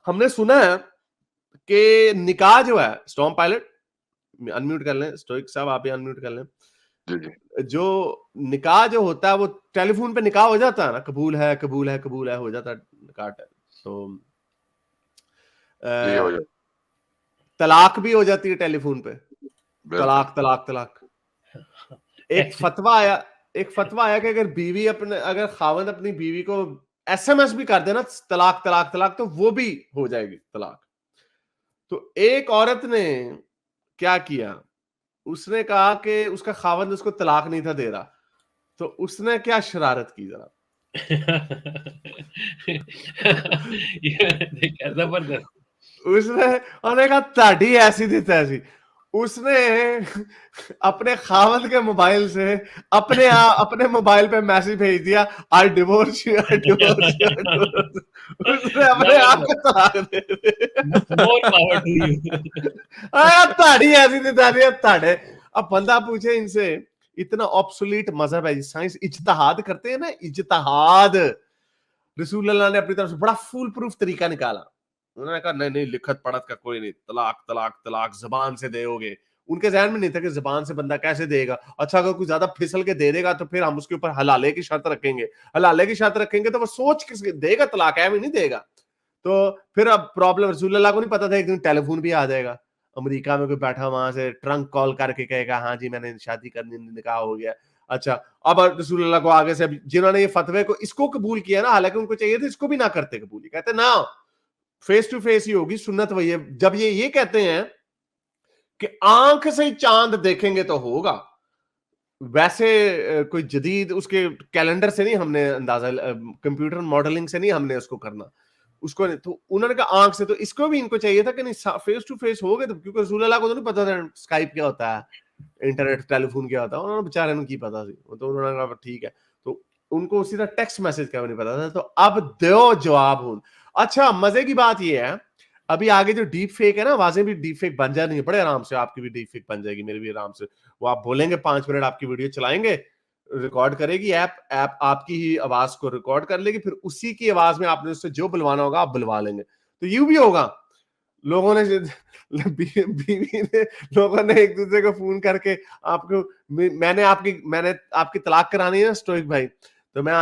ہم نے سنا ہے کہ نکاح جو ہے اسٹارم پائلٹ انمیوٹ کر لیں, اسٹوئک صاحب آپ بھی انمیوٹ کر لیں, جو نکاح جو ہوتا ہے وہ ٹیلی فون پہ نکاح ہو جاتا ہے نا, قبول ہے قبول ہے قبول ہے ہو جاتا ہے نکاح. تو طلاق بھی ہو جاتی ہے ٹیلی فون پہ, طلاق طلاق طلاق. ایک فتویٰ آیا کہ اگر خاوند اپنی بیوی کو ایس ایم ایس بھی کر دینا طلاق طلاق طلاق, تو وہ بھی ہو جائے گی طلاق. تو ایک عورت نے کیا کیا, اس نے کہا کہ اس کا خاوند اس کو طلاق نہیں تھا دے رہا, تو اس نے کیا شرارت کی ذرا, اس نے کہا تاڑی ایسی تھی تیسی, اس نے اپنے خاوند کے موبائل سے اپنے موبائل پہ میسج بھیج دیا I divorce you, I divorce you, I divorce. اس نے اپنے آپ کو طلاق دے تاڑی ایسی تھی تاڑے. اب بندہ پوچھے ان سے, اتنا آبسولیٹ مذہب ہے, سائنس اجتہاد کرتے ہیں نا, اجتہاد. رسول اللہ نے اپنی طرف سے بڑا فول پروف طریقہ نکالا, انہوں نے کہا نہیں لکھت پڑھت کا کوئی نہیں, طلاق طلاق طلاق زبان سے دے ہوگے. ان کے ذہن میں نہیں تھا کہ زبان سے بندہ کیسے دے گا. اچھا اگر کوئی زیادہ پھسل کے دے گا تو پھر ہم اس کے اوپر حلالے کی شرط رکھیں گے, حلالے کی شرط رکھیں گے تو وہ سوچ کس دے گا طلاق, ہے نہیں دے گا. تو پھر اب پرابلم, رسول اللہ کو نہیں پتا تھا ایک دن ٹیلی فون بھی آ جائے گا امریکہ میں, کوئی بیٹھا وہاں سے ٹرنک کال کر کے کہے گا ہاں جی میں نے شادی کرنی, نکاح ہو گیا. اچھا اب رسول اللہ کو آگے سے جنہوں نے یہ فتوے کو اس کو قبول کیا نا, حالانکہ ان کو چاہیے تھا اس کو بھی نہ کرتے قبول, ہی کہتے نا فیس ٹو فیس ہی ہوگی سنت وہی ہے. جب یہ کہتے ہیں کہ آنکھ سے چاند دیکھیں گے تو ہوگا, ویسے کوئی جدید اس کے کیلنڈر سے نہیں ہم نے اندازہ, کمپیوٹر ماڈلنگ سے نہیں ہم نے اس کو کرنا, اس کو نہیں. تو انہوں نے کہا آنکھ سے, تو اس کو بھی ان کو چاہیے تھا کہ نہیں فیس ٹو فیس ہو گئے, تو کیونکہ رسول اللہ کو تو نہیں پتا تھا اسکائپ کیا ہوتا ہے, انٹرنیٹ ٹیلی فون کیا ہوتا ہے, انہوں نے بیچارے کو کی پتا تھی, تو انہوں نے کہا ٹھیک ہے. تو ان کو اسی طرح ٹیکسٹ میسج کا بھی نہیں پتا تھا. تو اب دو جواب ہوں. اچھا مزے کی بات یہ ہے, ابھی آگے جو ڈیپ فیک ہے نا, آوازیں بھی ڈیپ فیک بن جانی ہے بڑے آرام سے, آپ کی بھی ڈیپ فیک بن جائے گی, میری بھی آرام سے. وہ آپ بولیں گے 5 منٹ آپ کی ویڈیو چلائیں گے, ریکارڈ کرے گی ایپ آپ کی ہی آواز کو ریکارڈ کر لے گی, پھر اسی کی آواز میں آپ نے اس سے جو بلوانا ہوگا آپ بلوا لیں گے. تو یوں بھی ہوگا, لوگوں نے ایک دوسرے کو فون کر کے آپ کو, میں نے آپ کی طلاق کرانی ہے نا اسٹوئک بھائی, تو میں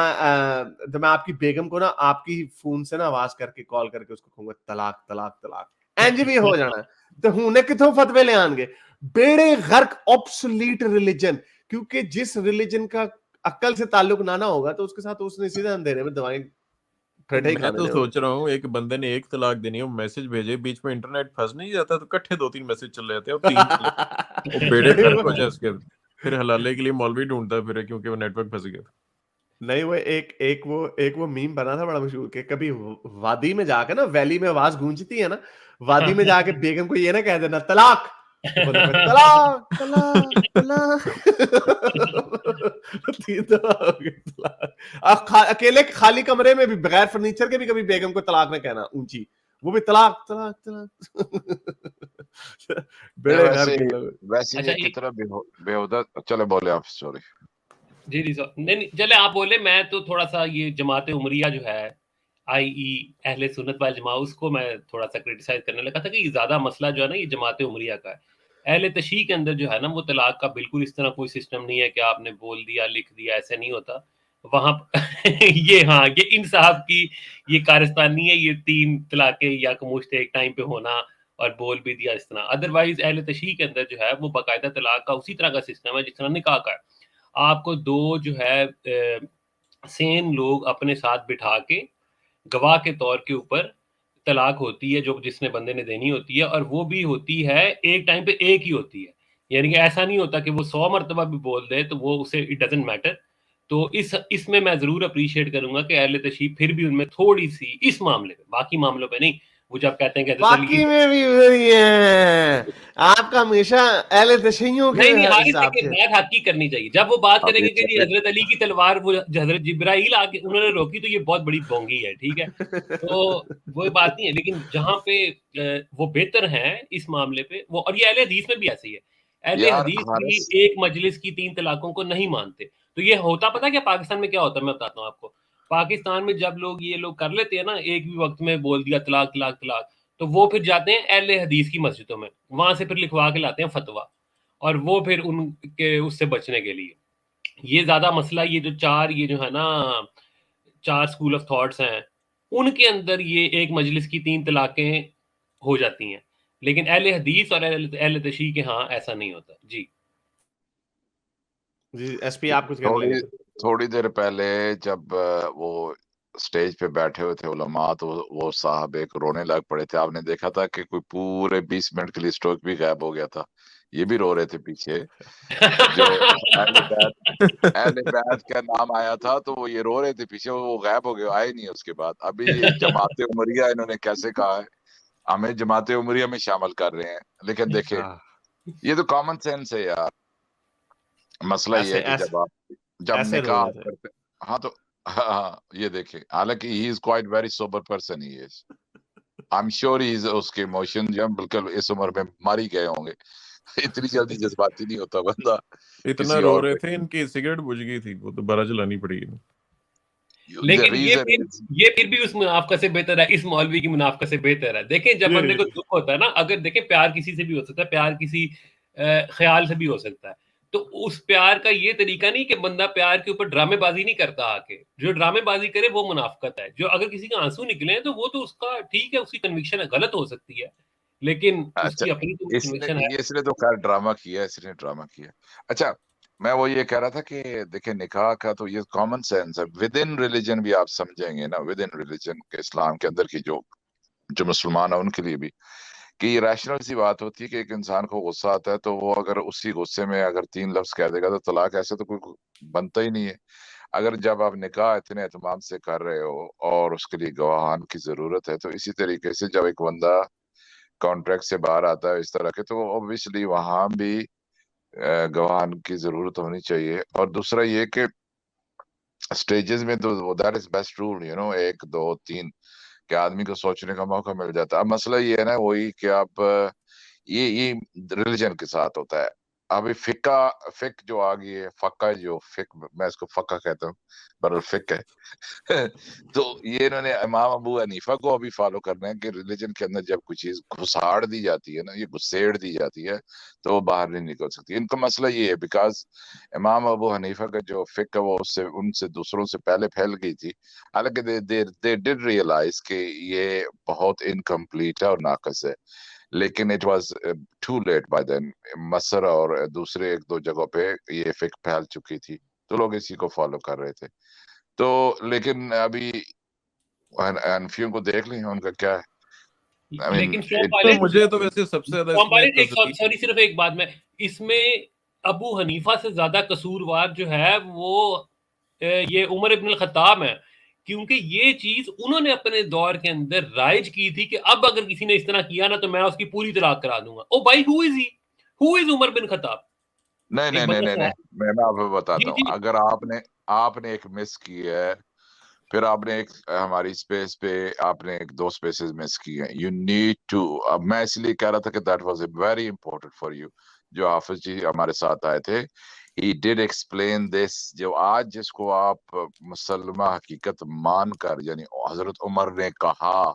آپ کی بیگم کو نا آپ کی فون سے نا آواز کر کے کال کر کے اس کو کہوں گا طلاق طلاق طلاق, اینج بھی ہو جانا ہے. تو ہونے کتوں فتوے لے آن گے, بیڑے غرق آبسولیٹ ریلیجن, کیونکہ جس ریلیجن کا عقل سے تعلق نہ ہوگا تو اس کے ساتھ اس نے سیدھا اندھیرے میں دوائیں ٹھٹے ہی میں کھانے. تو سوچ رہا ہوں ایک بندے نے ایک طلاق دینی ہے, وہ میسج بھیجے, بیچ میں انٹرنیٹ پھنس نہیں جاتا تو کٹھے 2-3 میسج چل رہے ہیں, اور 3 طلاق, وہ بیڑے غرق ہو جائے اس کے, پھر حلالے کے لیے مولوی ڈھونڈتا پھر, کیونکہ وہ نیٹ ورک پھنس گیا. نہیں وہ ایک وہ میم بنا تھا بڑا مشہور, کہ کبھی وادی میں جا کے نا, ویلی میں آواز گونجتی ہے نا, وادی میں جا کے بیگم کو یہ نہ کہہ دینا طلاق, طلاق طلاق طلاق, اکیلے خالی کمرے میں بھی بغیر فرنیچر کے بھی کبھی بیگم کو طلاق نہ کہنا اونچی, وہ بھی طلاق طلاق طلاق. ویسے یہ کتنا بےہودہ. چلے بولے آپ, سوری. جی نہیں چلے آپ بولے. میں تو تھوڑا سا یہ جماعت عمریہ جو ہے اہل سنت والجماع, اس کو میں تھوڑا سا کرٹیسائز کرنے لگا تھا کہ یہ زیادہ مسئلہ جو ہے نا یہ جماعت عمریہ کا ہے. اہل تشیع کے اندر جو ہے نا وہ طلاق کا بالکل اس طرح کوئی سسٹم نہیں ہے کہ آپ نے بول دیا لکھ دیا, ایسے نہیں ہوتا وہاں. یہ ان صاحب کی یہ کارستانی ہے, یہ 3 طلاقیں یا کمشت ایک ٹائم پہ ہونا اور بول بھی دیا اس طرح. ادروائز اہل تشیع کے اندر جو ہے وہ باقاعدہ طلاق کا اسی طرح کا سسٹم ہے جس طرح نکاح کا ہے. آپ کو 2 جو ہے سین لوگ اپنے ساتھ بٹھا کے گواہ کے طور کے اوپر طلاق ہوتی ہے جو جس نے بندے نے دینی ہوتی ہے, اور وہ بھی ہوتی ہے ایک ٹائم پہ ایک ہی ہوتی ہے. یعنی کہ ایسا نہیں ہوتا کہ وہ 100 مرتبہ بھی بول دے تو وہ اسے اٹ ڈزنٹ میٹر. تو اس میں ضرور اپریشیٹ کروں گا کہ اہل تشیع پھر بھی ان میں تھوڑی سی اس معاملے میں, باقی معاملوں پہ نہیں. وہ جب کہتے ہیں کہ باقی میں بھی وہی ہے, آپ کا ہمیشہ اہل تشیعوں کے نہیں حساب سے بات حق کی کرنی چاہیے. جب وہ بات کریں گے کہ جی حضرت علی کی تلوار وہ حضرت جبرائیل آ کے انہوں نے روکی تو یہ بہت بڑی بونگی ہے, ٹھیک ہے, تو وہ بات نہیں ہے. لیکن جہاں پہ وہ بہتر ہیں اس معاملے پہ وہ, اور یہ اہل حدیث میں بھی ایسی ہے, اہل حدیث بھی ایک مجلس کی 3 طلاقوں کو نہیں مانتے. تو یہ ہوتا پتا کیا پاکستان میں کیا ہوتا ہے, میں بتاتا ہوں آپ کو. پاکستان میں جب لوگ یہ لوگ کر لیتے ہیں نا، ایک بھی وقت میں بول دیا طلاق طلاق طلاق، تو وہ پھر جاتے ہیں اہل حدیث کی مسجدوں میں، وہاں سے پھر لکھوا کے لاتے ہیں فتویٰ، اور وہ پھر ان کے اس سے بچنے کے لیے یہ زیادہ مسئلہ، یہ جو چار یہ جو ہے نا 4 اسکول آف تھاٹس ہیں، ان کے اندر یہ ایک مجلس کی 3 طلاقیں ہو جاتی ہیں، لیکن اہل حدیث اور اہل تشیع کے ہاں ایسا نہیں ہوتا. جی جی ایس پی آپ کچھ کہنے لگے تھے. تھوڑی دیر پہلے جب وہ سٹیج پہ بیٹھے ہوئے تھے علماء، تو وہ صاحب ایک رونے لگ پڑے تھے. آپ نے دیکھا تھا کہ کوئی پورے 20 منٹ کے لیے اسٹروک بھی غائب ہو گیا تھا. یہ بھی رو رہے تھے پیچھے. جو اہل بیت کا نام آیا تھا تو وہ یہ رو رہے تھے پیچھے، وہ غائب ہو گئے، آئے نہیں اس کے بعد. ابھی جماعت عمریہ انہوں نے کیسے کہا ہے ہمیں جماعت عمریہ میں شامل کر رہے ہیں. لیکن دیکھیں یہ تو کامن سینس ہے یار. مسئلہ یہ ہے کہ جب نکاح کرتے، ہاں تو ہاں یہ دیکھیں، حالانکہ he is quite very sober person. He is I am sure he is, اس کے ایموشن جو بالکل اس عمر میں مر ہی گئے ہوں گے. اتنی جلدی جذباتی نہیں ہوتا بندہ. اتنا رو رہے تھے ان کی سگریٹ بجھ گئی تھی، وہ دوبارہ جلانی پڑی. لیکن یہ پھر بھی اس منافقت سے بہتر ہے، اس مولوی کی منافقت سے بہتر ہے. دیکھیں جب بندے کو دکھ ہوتا ہے نا، اگر دیکھیں پیار کسی سے بھی ہو سکتا ہے، پیار کسی خیال سے بھی ہو سکتا ہے، تو اس پیار کا یہ طریقہ نہیں کہ بندہ پیار کے اوپر ڈرامے بازی نہیں کرتا. آ کے جو ڈرامے بازی کرے وہ منافقت ہے. جو اگر کسی کا آنسو نکلے ہیں تو وہ تو اس کا ٹھیک ہے، اس کی کنوکشن ہے، غلط ہو سکتی ہے، لیکن اس کی اپنی کنوکشن ہے. اس نے تو خیر ڈرامہ کیا، اس نے ڈرامہ کیا. اچھا میں وہ یہ کہہ رہا تھا کہ دیکھیں نکاح کا تو یہ کامن سینس ہے. ود ان ریلیجن بھی آپ سمجھیں گے نا، ود ان ریلیجن کے اسلام کے اندر کی جو مسلمان ہیں ان کے لیے بھی کہ یہ ریشنل سی بات ہوتی ہے کہ ایک انسان کو غصہ آتا ہے تو وہ اگر اسی غصے میں اگر 3 لفظ کہہ دے گا تو طلاق ایسے تو کوئی بنتا ہی نہیں ہے. اگر جب آپ نکاح اتنے اہتمام سے کر رہے ہو اور اس کے لیے گواہان کی ضرورت ہے، تو اسی طریقے سے جب ایک بندہ کانٹریکٹ سے باہر آتا ہے اس طرح کے، تو اوبویسلی وہاں بھی گواہان کی ضرورت ہونی چاہیے. اور دوسرا یہ کہ سٹیجز میں تو دیٹ از بیسٹ رول، 1 2 3 کہ آدمی کو سوچنے کا موقع مل جاتا ہے. اب مسئلہ یہ ہے نا وہی کہ آپ یہ ریلیجن کے ساتھ ہوتا ہے. ابھی فقہ جو آ گئی ہے، فقہ میں اس کو فقہ کہتا ہوں پر فقہ ہے تو یہ انہوں نے امام ابو حنیفہ کو ابھی فالو کرنا ہے کہ ریلیجن کے اندر جب کوئی چیز گھساڑ دی جاتی ہے نا، یہ گھسیڑ دی جاتی ہے تو وہ باہر نہیں نکل سکتی. ان کا مسئلہ یہ ہے بیکاز امام ابو حنیفہ کا جو فقہ وہ ان سے دوسروں سے پہلے پھیل گئی تھی. حالانکہ they did realize کہ یہ بہت انکمپلیٹ ہے اور ناقص ہے، لیکن it was too late by then. مصر اور دوسرے 1 2 جگہوں پہ یہ فقہ پھیل چکی تھی تو لوگ اسی کو فالو کر رہے تھے. تو لیکن ابھی انفیوں کو دیکھ لیں ان کا کیا ہے. لیکن مجھے تو ویسے سب سے زیادہ سوری صرف ایک بات میں اس میں ابو حنیفہ سے زیادہ قصوروار جو ہے وہ یہ عمر ابن الخطاب ہے، کیونکہ یہ چیز انہوں نے اپنے دور کے اندر رائج کی تھی کہ اب اگر کسی نے اس طرح کیا نا تو میں اس کی پوری طلاق کرا دوں گا. او بھائی ہو از عمر بن خطاب؟ نہیں میں آپ کو بتاتا ہوں. اگر آپ نے ایک مس کی ہے، پھر آپ نے ایک ہماری اسپیس پہ آپ نے 2 اسپیسز مس کی ہیں، یو نیڈ ٹو. اب میں اس لیے کہہ رہا تھا کہ that was a very important for you. جو حافظ جی ہمارے ساتھ آئے تھے، he did explain this. جو آج جس کو آپ مسلمہ حقیقت مان کر، یعنی حضرت عمر نے کہا،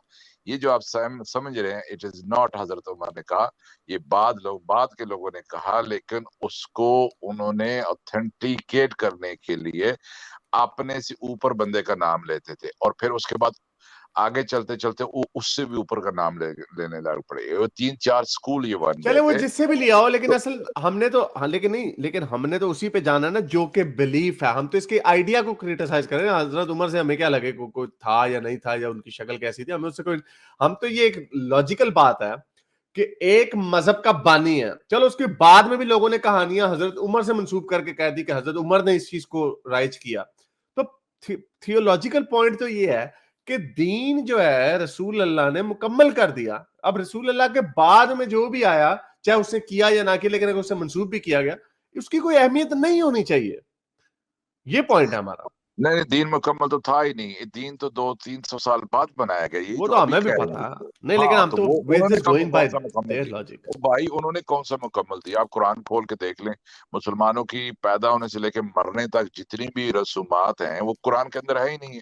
یہ جو آپ سمجھ رہے ہیں اٹ از ناٹ حضرت عمر نے کہا، یہ بعد کے لوگوں نے کہا، لیکن اس کو انہوں نے اوتھینٹیکیٹ کرنے کے لیے اپنے سے اوپر بندے کا نام لیتے تھے، اور پھر اس کے بعد آگے چلتے چلتے اس سے بھی اوپر کا نام لینے لگ پڑے. 3 4 سکول یہ بن گئے. چلے وہ جس سے بھی لیا ہو، لیکن اصل ہم نے تو لیکن ہم نے تو اسی پہ جانا نا جو کہ بلیف ہے. ہم تو اس کے آئیڈیا کو کریٹیسائز کریں. حضرت عمر سے ہمیں کیا لگے کوئی تھا یا نہیں تھا، یا ان کی شکل کیسی تھی، ہمیں اس سے کوئی، ہم تو یہ ایک لاجیکل بات ہے کہ ایک مذہب کا بانی ہے. چلو اس کے بعد میں بھی لوگوں نے کہانیاں حضرت عمر سے منسوب کر کے کہہ دی کہ حضرت عمر نے اس چیز کو رائج کیا. تو تھیولوجیکل پوائنٹ تو یہ ہے کہ دین جو ہے رسول اللہ نے مکمل کر دیا. اب رسول اللہ کے بعد میں جو بھی آیا، چاہے اس نے کیا یا نہ کیا، لیکن اگر اس سے منسوب بھی کیا گیا، اس کی کوئی اہمیت نہیں ہونی چاہیے. یہ پوائنٹ ہے ہمارا. نہیں دین مکمل تو تھا ہی نہیں. دین تو 200-300 سال بعد بنایا گیا. وہ تو ہمیں بھی پتا نہیں، لیکن ہم تو بھائی انہوں نے کون سا مکمل دیا؟ آپ قرآن کھول کے دیکھ لیں، مسلمانوں کی پیدا ہونے سے لے کے مرنے تک جتنی بھی رسومات ہیں وہ قرآن کے اندر ہے ہی نہیں ہے.